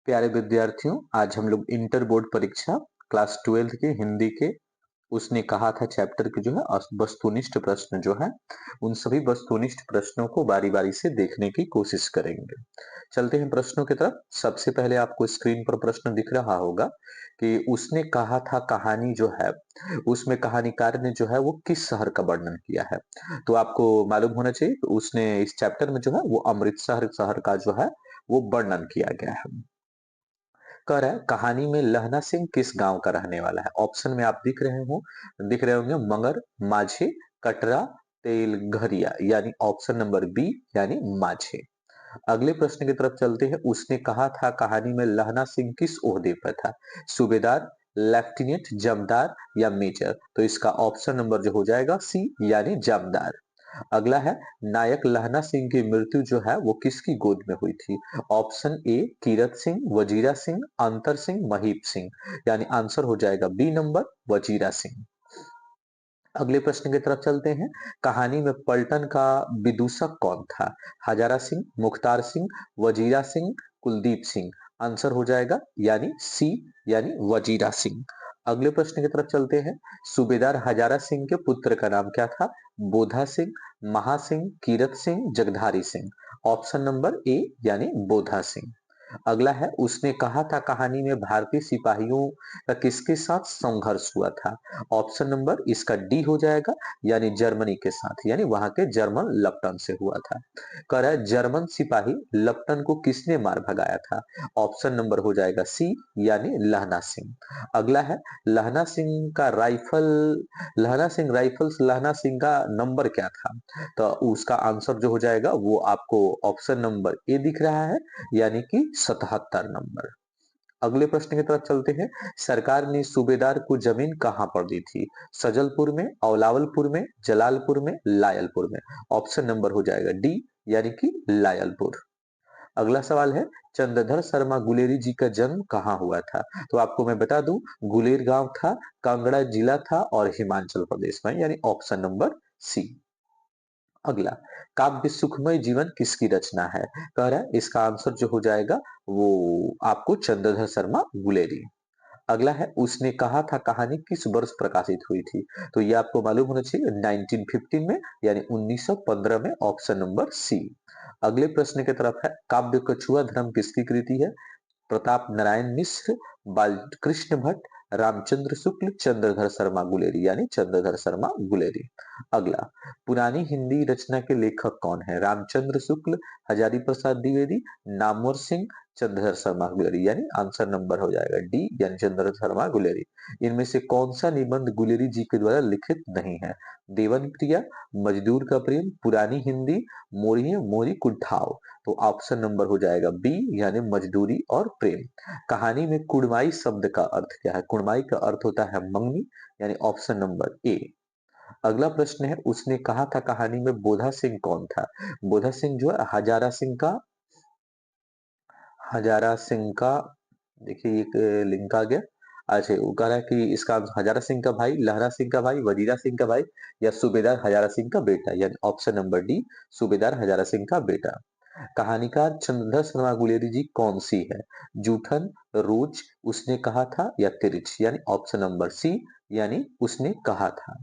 प्यारे विद्यार्थियों, आज हम लोग इंटर बोर्ड परीक्षा क्लास 12th के हिंदी के उसने कहा था चैप्टर के जो है वस्तुनिष्ठ प्रश्न जो है उन सभी वस्तुनिष्ठ प्रश्नों को बारी बारी से देखने की कोशिश करेंगे। चलते हैं प्रश्नों की तरफ। सबसे पहले आपको स्क्रीन पर प्रश्न दिख रहा होगा कि उसने कहा था कहानी जो है उसमें कहानीकार ने जो है वो किस शहर का वर्णन किया है। तो आपको मालूम होना चाहिए कि उसने इस चैप्टर में जो है वो अमृतसर शहर का जो है वो वर्णन किया गया है। कह रहा है कहानी में लहना सिंह किस गांव का रहने वाला है। ऑप्शन में आप दिख रहे होंगे मगर, माझे, कटरा, तेलघरिया, यानी ऑप्शन नंबर बी यानी माझे। अगले प्रश्न की तरफ चलते हैं। उसने कहा था कहानी में लहना सिंह किस ओहदे पर था। सूबेदार, लेफ्टिनेंट, जमदार या मेजर। तो इसका ऑप्शन नंबर जो हो जाएगा सी यानी जमदार। अगला है नायक लहना सिंह की मृत्यु जो है वो किसकी गोद में हुई थी। ऑप्शन ए कीरत सिंह, वजीरा सिंह, अंतर सिंह, महीप सिंह, यानी आंसर हो जाएगा बी नंबर वजीरा सिंह। अगले प्रश्न की तरफ चलते हैं। कहानी में पलटन का विदूषक कौन था। हजारा सिंह, मुख्तार सिंह, वजीरा सिंह, कुलदीप सिंह। आंसर हो जाएगा यानी सी यानी वजीरा सिंह। अगले प्रश्न की तरफ चलते हैं। सूबेदार हजारा सिंह के पुत्र का नाम क्या था। Bodha Singh, Mahasingh, Kirat Singh, Jagdhari Singh. Option number A यानी बोधा सिंह। अगला है उसने कहा था कहानी में भारतीय सिपाहियों का किसके साथ संघर्ष हुआ था। ऑप्शन नंबर इसका डी हो जाएगा यानी जर्मनी के साथ, यानी वहां के जर्मन लप्टन से हुआ था। कह रहा है जर्मन सिपाही लप्टन को किसने मार भगाया था। ऑप्शन नंबर हो जाएगा सी यानी लहना सिंह। अगला है लहना सिंह का राइफल्स लहना सिंह का नंबर क्या था। तो उसका आंसर जो हो जाएगा वो आपको ऑप्शन नंबर ए दिख रहा है यानी कि 77 नंबर। अगले प्रश्न की तरफ चलते हैं। सरकार ने सूबेदार को जमीन कहां पर दी थी। सजलपुर में, अवलावलपुर में, जलालपुर में, लायलपुर में। ऑप्शन नंबर हो जाएगा डी यानी कि लायलपुर। अगला सवाल है चंद्रधर शर्मा गुलेरी जी का जन्म कहाँ हुआ था। तो आपको मैं बता दूं गुलेर गांव था, कांगड़ा जिला था और हिमाचल प्रदेश में, यानी ऑप्शन नंबर सी। अगला काव्य सुखमय जीवन किसकी रचना है। कह रहा है इसका आंसर जो हो जाएगा वो आपको चंद्रधर शर्मा गुलेरी। अगला है उसने कहा था कहानी किस वर्ष प्रकाशित हुई थी। तो ये आपको मालूम होना चाहिए 1915 में यानी 1915 में। Option number C. अगले प्रश्न की तरफ है काव्य कछुआ धर्म किसकी कृति है। प्रताप नारायण मिश्र, बालकृष्ण भट्ट, रामचंद्र शुक्ल, चंद्रधर शर्मा गुलेरी, यानी चंद्रधर शर्मा गुलेरी। अगला पुरानी हिंदी रचना के लेखक कौन है। रामचंद्र शुक्ल, हजारी प्रसाद द्विवेदी, नामवर सिंह, चंद्रधर शर्मा गुलेरी, यानी आंसर नंबर हो जाएगा डी यानी चंद्रधर शर्मा गुलेरी। इनमें से कौन सा निबंध गुलेरी जी के द्वारा लिखित नहीं है। देवन प्रिया, मजदूर का प्रेम, पुरानी हिंदी, मोरी मोरी कुठाव। तो ऑप्शन नंबर हो जाएगा बी यानी मजदूरी और प्रेम। कहानी में कुड़माई शब्द का अर्थ क्या है। कुड़माई का अर्थ होता है मंगनी, यानी ऑप्शन नंबर ए। अगला प्रश्न है उसने कहा था कहानी में बोधा सिंह कौन था। बोधा सिंह जो है हजारा सिंह का देखिए एक लिंक आ गया। अच्छा वो कह रहा है कि इसका हजारा सिंह का भाई, लहरा सिंह का भाई, वजीरा सिंह का भाई या सूबेदार हजारा सिंह का बेटा, यानी ऑप्शन नंबर डी सूबेदार हजारा सिंह का बेटा। कहानीकार चंद्रधर शर्मा गुलेरी जी कौन सी है। जूठन, रोज, उसने कहा था या तिरछ, यानी ऑप्शन नंबर सी यानी उसने कहा था।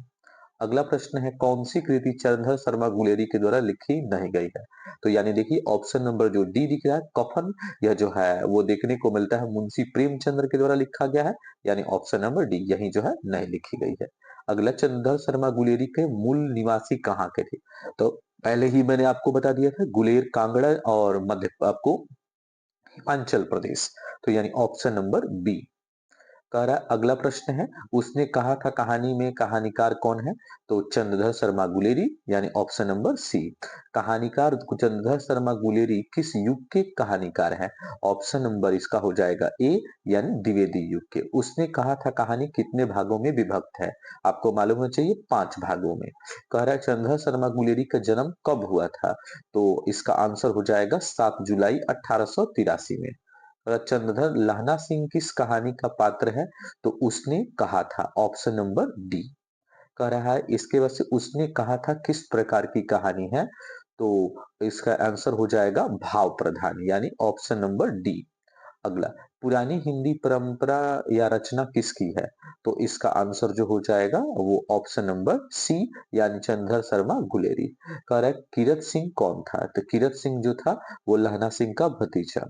अगला प्रश्न है कौन सी कृति चंद्रधर शर्मा गुलेरी के द्वारा लिखी नहीं गई है। तो यानी देखिए ऑप्शन नंबर जो डी दिख रहा है कफन, यह जो है वो देखने को मिलता है मुंशी प्रेमचंद्र के द्वारा लिखा गया है, यानी ऑप्शन नंबर डी यही जो है नहीं लिखी गई है। अगला चंद्रधर शर्मा गुलेरी के मूल निवासी कहाँ के थे। तो पहले ही मैंने आपको बता दिया था गुलेर कांगड़ा और मध्य आपको हिमाचल प्रदेश। तो यानी ऑप्शन नंबर बी। कह रहा है अगला प्रश्न है उसने कहा था कहानी में कहानीकार कौन है। तो चंद्रधर शर्मा गुलेरी, यानी ऑप्शन नंबर सी। कहानीकार चंद्रधर शर्मा गुलेरी किस युग के कहानीकार हैं। ऑप्शन नंबर इसका हो जाएगा ए यानी द्विवेदी युग के। उसने कहा था कहानी कितने भागों में विभक्त है। आपको मालूम होना चाहिए 5 भागों में। कह रहा है चंद्रधर शर्मा गुलेरी का जन्म कब हुआ था। तो इसका आंसर हो जाएगा 7 जुलाई 1883 में। चंद्रधर लहना सिंह किस कहानी का पात्र है। तो उसने कहा था ऑप्शन नंबर डी। कह रहा है इसके वजह से उसने कहा था किस प्रकार की कहानी है। तो इसका आंसर हो जाएगा भाव प्रधान, यानी ऑप्शन नंबर डी। अगला, पुरानी हिंदी परंपरा या रचना किसकी है? तो इसका आंसर जो हो जाएगा वो ऑप्शन नंबर सी यानी चंद्र शर्मा गुलेरी। करेक्ट। कीरत सिंह कौन था? तो कीरत सिंह जो था वो लहना सिंह का भतीजा।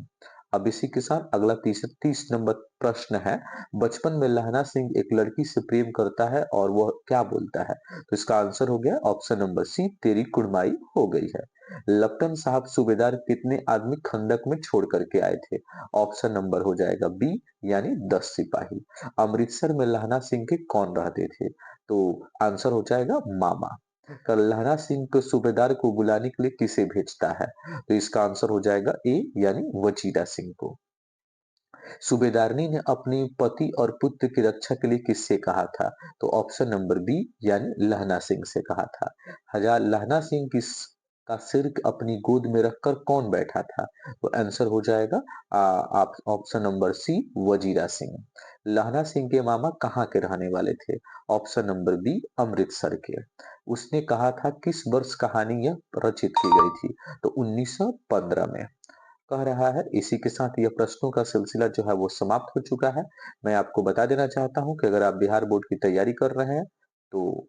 अब इसी के साथ अगला 30 नंबर प्रश्न है। बचपन में लहना सिंह एक लड़की से प्रेम करता है और वह क्या बोलता है? तो इसका आंसर हो गया ऑप्शन नंबर सी, तेरी कुड़माई हो गई है। लपटन साहब सूबेदार कितने आदमी खंदक में छोड़ करके आए थे? ऑप्शन नंबर हो जाएगा बी यानी 10 सिपाही। अमृतसर में लहना सिंह के कौन रहते थे? तो आंसर हो जाएगा मामा। लहना सिंह को सूबेदार को बुलाने के लिए किसे भेजता है? तो इसका आंसर हो जाएगा ए यानी वजीरा सिंह को। सूबेदारनी ने अपने पति और पुत्र की रक्षा के लिए किससे कहा था? तो ऑप्शन नंबर बी यानी लहना सिंह से कहा था। हजार लहना सिंह का सिर अपनी गोद में रखकर कौन बैठा था? तो आंसर हो जाएगा आप option number C Wazira Singh. Lahna Singh के मामा कहाँ के रहने वाले थे? ऑप्शन नंबर बी अमृतसर के। उसने कहा था किस वर्ष कहानी यह रचित की गई थी? तो 1915 में। कह रहा है इसी के साथ यह प्रश्नों का सिलसिला जो है वो समाप्त हो चुका है। मैं आपको बता देना चाहता हूँ कि अगर आप बिहार बोर्ड की तैयारी कर रहे हैं तो